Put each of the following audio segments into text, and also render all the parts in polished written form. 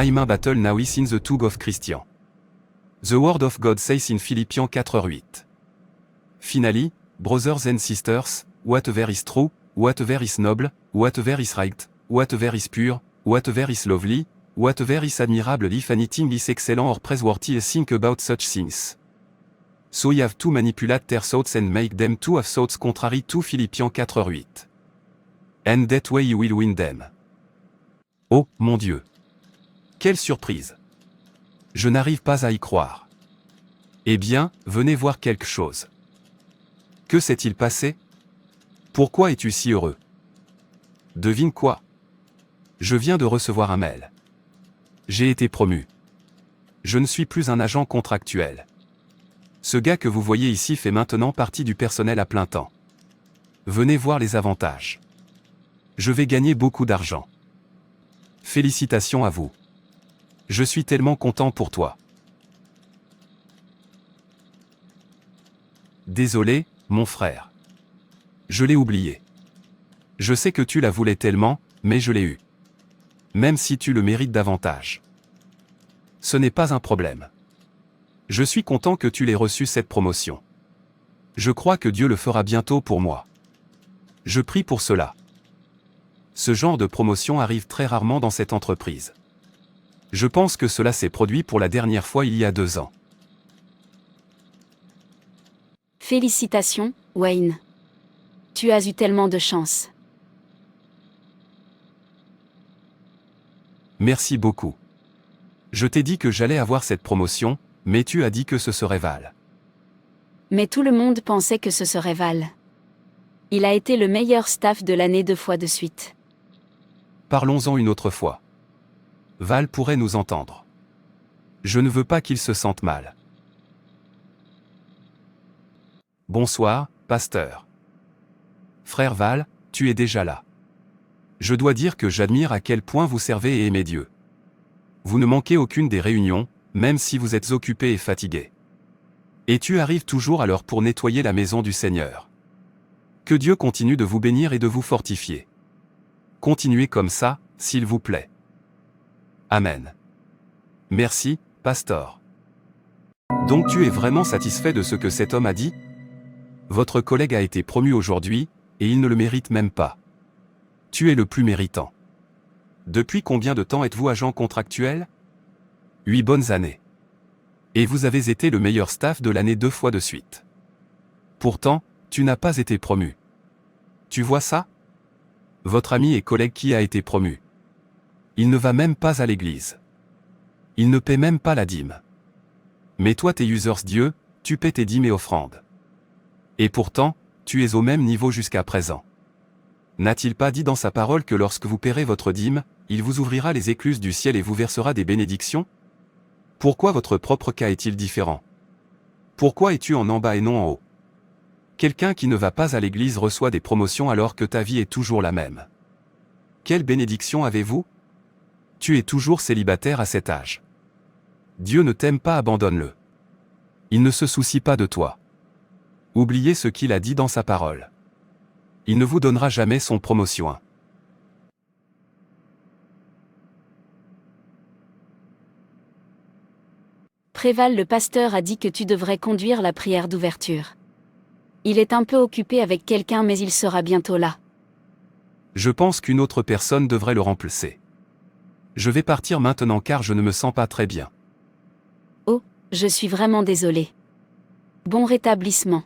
My main battle now is in the tube of Christian. The word of God says in Philippians 4:8. Finally, brothers and sisters, whatever is true, whatever is noble, whatever is right, whatever is pure, whatever is lovely, whatever is admirable, if anything is excellent or praiseworthy, think about such things. So you have to manipulate their thoughts and make them to have thoughts contrary to Philippians 4:8. And that way you will win them. Oh, mon Dieu! Quelle surprise! Je n'arrive pas à y croire. Eh bien, venez voir quelque chose. Que s'est-il passé? Pourquoi es-tu si heureux? Devine quoi? Je viens de recevoir un mail. J'ai été promu. Je ne suis plus un agent contractuel. Ce gars que vous voyez ici fait maintenant partie du personnel à plein temps. Venez voir les avantages. Je vais gagner beaucoup d'argent. Félicitations à vous. Je suis tellement content pour toi. Désolé, mon frère. Je l'ai oublié. Je sais que tu la voulais tellement, mais je l'ai eu. Même si tu le mérites davantage. Ce n'est pas un problème. Je suis content que tu l'aies reçu cette promotion. Je crois que Dieu le fera bientôt pour moi. Je prie pour cela. Ce genre de promotion arrive très rarement dans cette entreprise. Je pense que cela s'est produit pour la dernière fois il y a 2 ans. Félicitations, Wayne. Tu as eu tellement de chance. Merci beaucoup. Je t'ai dit que j'allais avoir cette promotion, mais tu as dit que ce serait Val. Mais tout le monde pensait que ce serait Val. Il a été le meilleur staff de l'année 2 fois de suite. Parlons-en une autre fois. Val pourrait nous entendre. Je ne veux pas qu'il se sente mal. Bonsoir, pasteur. Frère Val, tu es déjà là. Je dois dire que j'admire à quel point vous servez et aimez Dieu. Vous ne manquez aucune des réunions, même si vous êtes occupé et fatigué. Et tu arrives toujours à l'heure pour nettoyer la maison du Seigneur. Que Dieu continue de vous bénir et de vous fortifier. Continuez comme ça, s'il vous plaît. Amen. Merci, pasteur. Donc tu es vraiment satisfait de ce que cet homme a dit? Votre collègue a été promu aujourd'hui, et il ne le mérite même pas. Tu es le plus méritant. Depuis combien de temps êtes-vous agent contractuel? 8 bonnes années. Et vous avez été le meilleur staff de l'année 2 fois de suite. Pourtant, tu n'as pas été promu. Tu vois ça? Votre ami et collègue qui a été promu. Il ne va même pas à l'église. Il ne paie même pas la dîme. Mais toi tes users Dieu, tu paies tes dîmes et offrandes. Et pourtant, tu es au même niveau jusqu'à présent. N'a-t-il pas dit dans sa parole que lorsque vous paierez votre dîme, il vous ouvrira les écluses du ciel et vous versera des bénédictions? Pourquoi votre propre cas est-il différent? Pourquoi es-tu en bas et non en haut? Quelqu'un qui ne va pas à l'église reçoit des promotions alors que ta vie est toujours la même. Quelle bénédiction avez-vous? Tu es toujours célibataire à cet âge. Dieu ne t'aime pas, abandonne-le. Il ne se soucie pas de toi. Oubliez ce qu'il a dit dans sa parole. Il ne vous donnera jamais son promotion. Préval le pasteur a dit que tu devrais conduire la prière d'ouverture. Il est un peu occupé avec quelqu'un mais il sera bientôt là. Je pense qu'une autre personne devrait le remplacer. Je vais partir maintenant car je ne me sens pas très bien. Oh, je suis vraiment désolé. Bon rétablissement.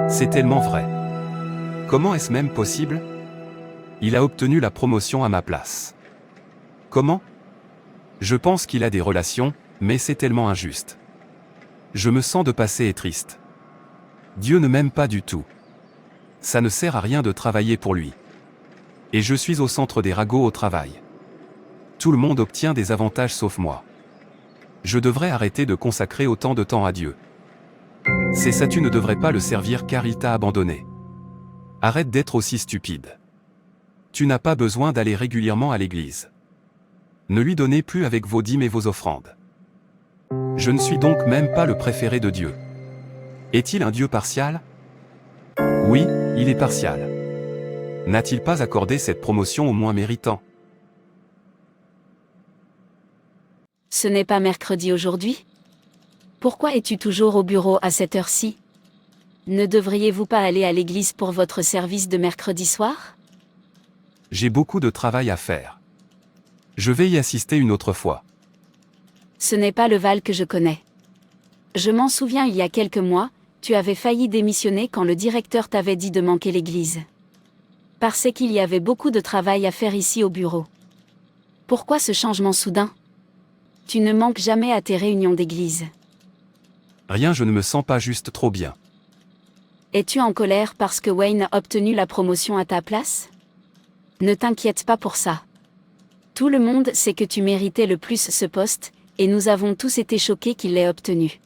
C'est tellement vrai. Comment est-ce même possible? Il a obtenu la promotion à ma place. Comment? Je pense qu'il a des relations, mais c'est tellement injuste. Je me sens dépassé et triste. Dieu ne m'aime pas du tout. Ça ne sert à rien de travailler pour lui. Et je suis au centre des ragots au travail. Tout le monde obtient des avantages sauf moi. Je devrais arrêter de consacrer autant de temps à Dieu. C'est ça, tu ne devrais pas le servir car il t'a abandonné. Arrête d'être aussi stupide. Tu n'as pas besoin d'aller régulièrement à l'église. Ne lui donnez plus avec vos dîmes et vos offrandes. Je ne suis donc même pas le préféré de Dieu. Est-il un Dieu partial? Oui, il est partial. N'a-t-il pas accordé cette promotion au moins méritant? Ce n'est pas mercredi aujourd'hui? Pourquoi es-tu toujours au bureau à cette heure-ci? Ne devriez-vous pas aller à l'église pour votre service de mercredi soir? J'ai beaucoup de travail à faire. Je vais y assister une autre fois. Ce n'est pas le Val que je connais. Je m'en souviens il y a quelques mois, tu avais failli démissionner quand le directeur t'avait dit de manquer l'église. Parce qu'il y avait beaucoup de travail à faire ici au bureau. Pourquoi ce changement soudain? Tu ne manques jamais à tes réunions d'église. Rien, je ne me sens pas juste trop bien. Es-tu en colère parce que Wayne a obtenu la promotion à ta place? Ne t'inquiète pas pour ça. Tout le monde sait que tu méritais le plus ce poste, et nous avons tous été choqués qu'il l'ait obtenu.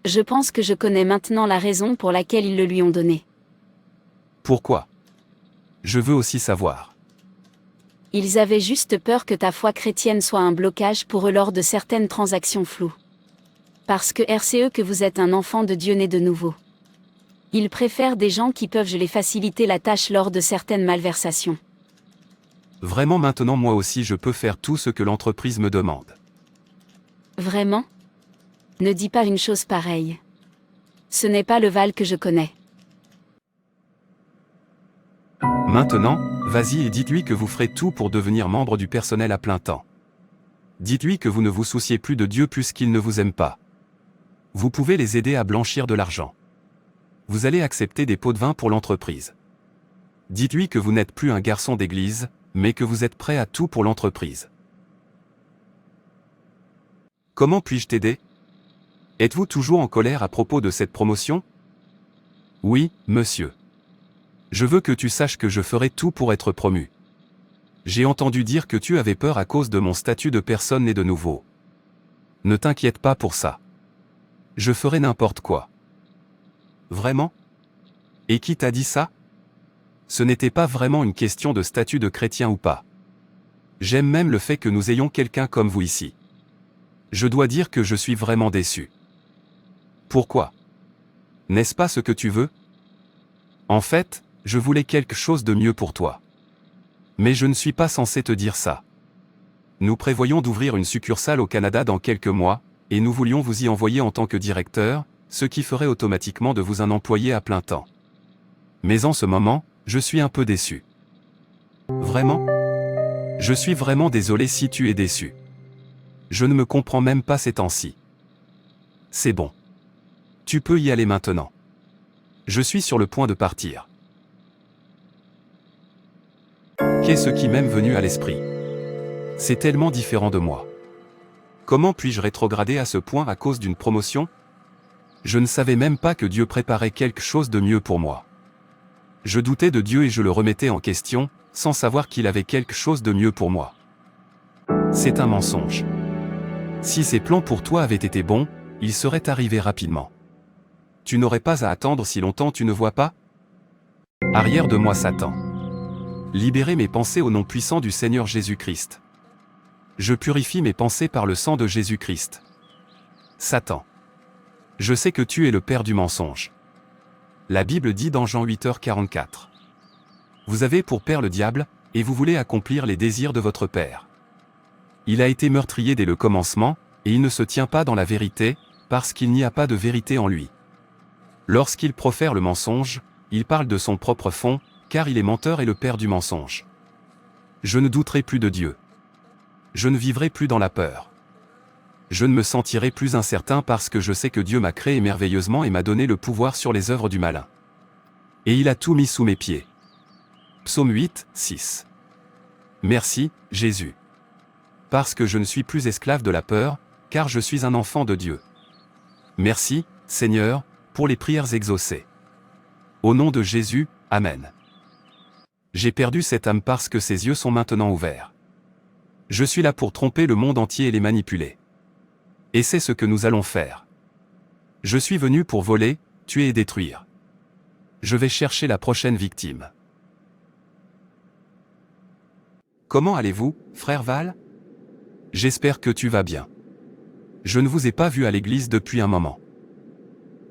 Je pense que je connais maintenant la raison pour laquelle ils le lui ont donné. Pourquoi? Je veux aussi savoir. Ils avaient juste peur que ta foi chrétienne soit un blocage pour eux lors de certaines transactions floues. Parce que RCE que vous êtes un enfant de Dieu né de nouveau. Ils préfèrent des gens qui peuvent les faciliter la tâche lors de certaines malversations. Vraiment maintenant moi aussi je peux faire tout ce que l'entreprise me demande. Vraiment? Ne dis pas une chose pareille. Ce n'est pas le Val que je connais. Maintenant, vas-y et dites-lui que vous ferez tout pour devenir membre du personnel à plein temps. Dites-lui que vous ne vous souciez plus de Dieu puisqu'il ne vous aime pas. Vous pouvez les aider à blanchir de l'argent. Vous allez accepter des pots de vin pour l'entreprise. Dites-lui que vous n'êtes plus un garçon d'église, mais que vous êtes prêt à tout pour l'entreprise. Comment puis-je t'aider? Êtes-vous toujours en colère à propos de cette promotion? Oui, monsieur. Je veux que tu saches que je ferai tout pour être promu. J'ai entendu dire que tu avais peur à cause de mon statut de personne née de nouveau. Ne t'inquiète pas pour ça. Je ferai n'importe quoi. Vraiment? Et qui t'a dit ça? Ce n'était pas vraiment une question de statut de chrétien ou pas. J'aime même le fait que nous ayons quelqu'un comme vous ici. Je dois dire que je suis vraiment déçu. Pourquoi? N'est-ce pas ce que tu veux? En fait, je voulais quelque chose de mieux pour toi. Mais je ne suis pas censé te dire ça. Nous prévoyons d'ouvrir une succursale au Canada dans quelques mois, et nous voulions vous y envoyer en tant que directeur, ce qui ferait automatiquement de vous un employé à plein temps. Mais en ce moment, je suis un peu déçu. Vraiment? Je suis vraiment désolé si tu es déçu. Je ne me comprends même pas ces temps-ci. C'est bon. Tu peux y aller maintenant. Je suis sur le point de partir. Qu'est-ce qui m'est venu à l'esprit? C'est tellement différent de moi. Comment puis-je rétrograder à ce point à cause d'une promotion? Je ne savais même pas que Dieu préparait quelque chose de mieux pour moi. Je doutais de Dieu et je le remettais en question, sans savoir qu'il avait quelque chose de mieux pour moi. C'est un mensonge. Si ses plans pour toi avaient été bons, ils seraient arrivés rapidement. Tu n'aurais pas à attendre si longtemps, tu ne vois pas? Arrière de moi Satan. Libérez mes pensées au nom puissant du Seigneur Jésus-Christ. Je purifie mes pensées par le sang de Jésus-Christ. Satan. Je sais que tu es le père du mensonge. La Bible dit dans Jean 8h44. Vous avez pour père le diable, et vous voulez accomplir les désirs de votre père. Il a été meurtrier dès le commencement, et il ne se tient pas dans la vérité, parce qu'il n'y a pas de vérité en lui. Lorsqu'il profère le mensonge, il parle de son propre fond, car il est menteur et le père du mensonge. Je ne douterai plus de Dieu. Je ne vivrai plus dans la peur. Je ne me sentirai plus incertain parce que je sais que Dieu m'a créé merveilleusement et m'a donné le pouvoir sur les œuvres du malin. Et il a tout mis sous mes pieds. Psaume 8, 6. Merci, Jésus. Parce que je ne suis plus esclave de la peur, car je suis un enfant de Dieu. Merci, Seigneur, pour les prières exaucées. Au nom de Jésus, Amen. J'ai perdu cette âme parce que ses yeux sont maintenant ouverts. Je suis là pour tromper le monde entier et les manipuler. Et c'est ce que nous allons faire. Je suis venu pour voler, tuer et détruire. Je vais chercher la prochaine victime. Comment allez-vous, frère Val? J'espère que tu vas bien. Je ne vous ai pas vu à l'église depuis un moment.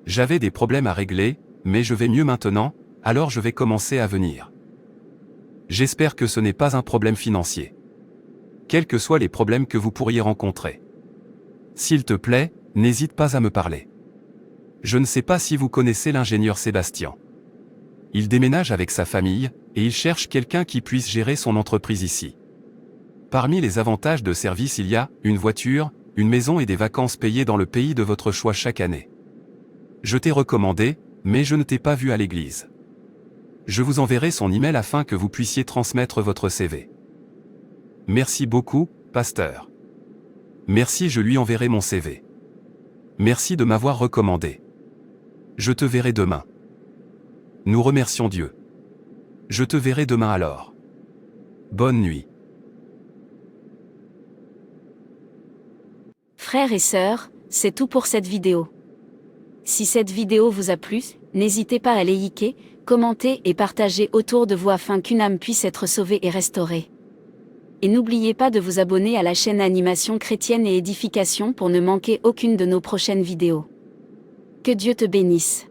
J'avais des problèmes à régler, mais je vais mieux maintenant, alors je vais commencer à venir. J'espère que ce n'est pas un problème financier. Quels que soient les problèmes que vous pourriez rencontrer. S'il te plaît, n'hésite pas à me parler. Je ne sais pas si vous connaissez l'ingénieur Sébastien. Il déménage avec sa famille, et il cherche quelqu'un qui puisse gérer son entreprise ici. Parmi les avantages de service il y a une voiture, une maison et des vacances payées dans le pays de votre choix chaque année. Je t'ai recommandé, mais je ne t'ai pas vu à l'église. Je vous enverrai son email afin que vous puissiez transmettre votre CV. Merci beaucoup, pasteur. Merci, je lui enverrai mon CV. Merci de m'avoir recommandé. Je te verrai demain. Nous remercions Dieu. Je te verrai demain alors. Bonne nuit. Frères et sœurs, c'est tout pour cette vidéo. Si cette vidéo vous a plu, n'hésitez pas à liker, commenter et partager autour de vous afin qu'une âme puisse être sauvée et restaurée. Et n'oubliez pas de vous abonner à la chaîne Animation Chrétienne et Édification pour ne manquer aucune de nos prochaines vidéos. Que Dieu te bénisse.